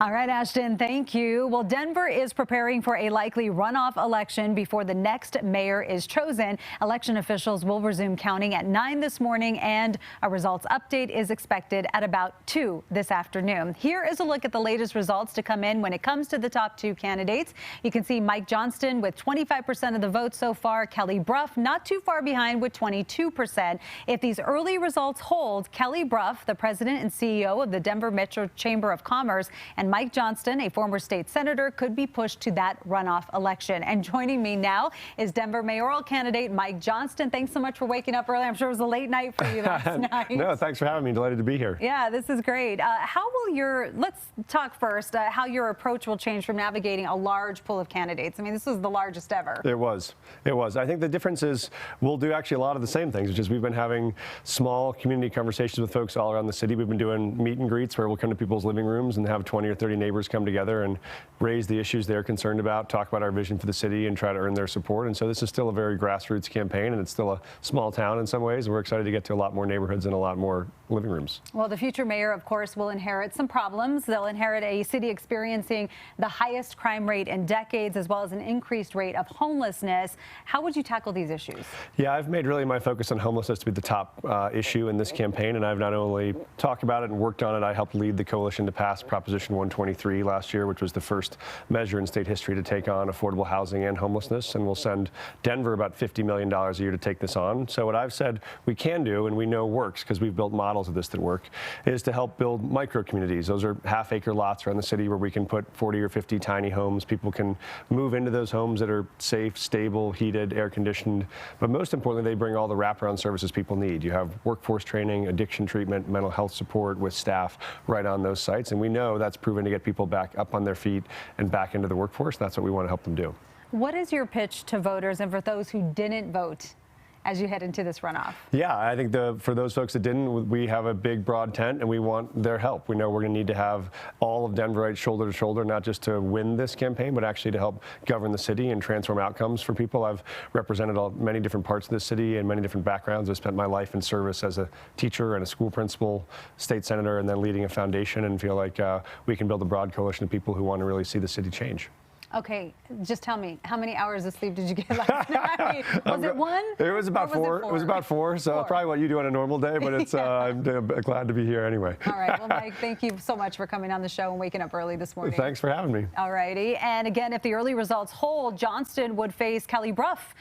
All right, Ashton, thank you. Well, Denver is preparing for a likely runoff election before the next mayor is chosen. Election officials will resume counting at 9 this morning, and a results update is expected at about 2 this afternoon. Here is a look at the latest results to come in when it comes to the top two candidates. You can see Mike Johnston with 25% of the vote so far. Kelly Brough not too far behind with 22%. If these early results hold, Kelly Brough, the president and CEO of the Denver Metro Chamber of Commerce, and Mike Johnston, a former state senator, could be pushed to that runoff election. And joining me now is Denver mayoral candidate Mike Johnston. Thanks so much for waking up early. I'm sure it was a late night for you last night. No, thanks for having me. Delighted to be here. Yeah, this is great. Let's talk first, how your approach will change from navigating a large pool of candidates. I mean, this was the largest ever. It was. I think the difference is we'll do actually a lot of the same things, which is we've been having small community conversations with folks all around the city. We've been doing meet and greets where we'll come to people's living rooms and have 20 or 30 neighbors come together and raise the issues they're concerned about, talk about our vision for the city, and try to earn their support. And so this is still a very grassroots campaign, and it's still a small town in some ways. And we're excited to get to a lot more neighborhoods and a lot more living rooms. Well, the future mayor, of course, will inherit some problems. They'll inherit a city experiencing the highest crime rate in decades, as well as an increased rate of homelessness. How would you tackle these issues? Yeah, I've made really my focus on homelessness to be the top issue in this campaign, and I've not only talked about it and worked on it, I helped lead the coalition to pass Proposition 123 last year, which was the first measure in state history to take on affordable housing and homelessness, and we'll send Denver about $50 million a year to take this on. So what I've said we can do, and we know works because we've built models of this that work, is to help build micro communities. Those are half-acre lots around the city where we can put 40 or 50 tiny homes. People can move into those homes that are safe, stable, heated, air-conditioned, but most importantly, they bring all the wraparound services people need. You have workforce training, addiction treatment, mental health support with staff right on those sites, and we know that's proven to get people back up on their feet and back into the workforce. That's what we want to help them do. What is your pitch to voters and for those who didn't vote as you head into this runoff? Yeah, I think for those folks that didn't, we have a big, broad tent, and we want their help. We know we're going to need to have all of Denverites shoulder to shoulder, not just to win this campaign, but actually to help govern the city and transform outcomes for people. I've represented many different parts of the city and many different backgrounds. I've spent my life in service as a teacher and a school principal, state senator, and then leading a foundation, and feel like we can build a broad coalition of people who want to really see the city change. Okay, just tell me, how many hours of sleep did you get last night? Was it one? It was about four. It was about four, so probably what you do on a normal day, but it's I'm glad to be here anyway. All right, well, Mike, thank you so much for coming on the show and waking up early this morning. Thanks for having me. All righty, and again, if the early results hold, Johnston would face Kelly Brough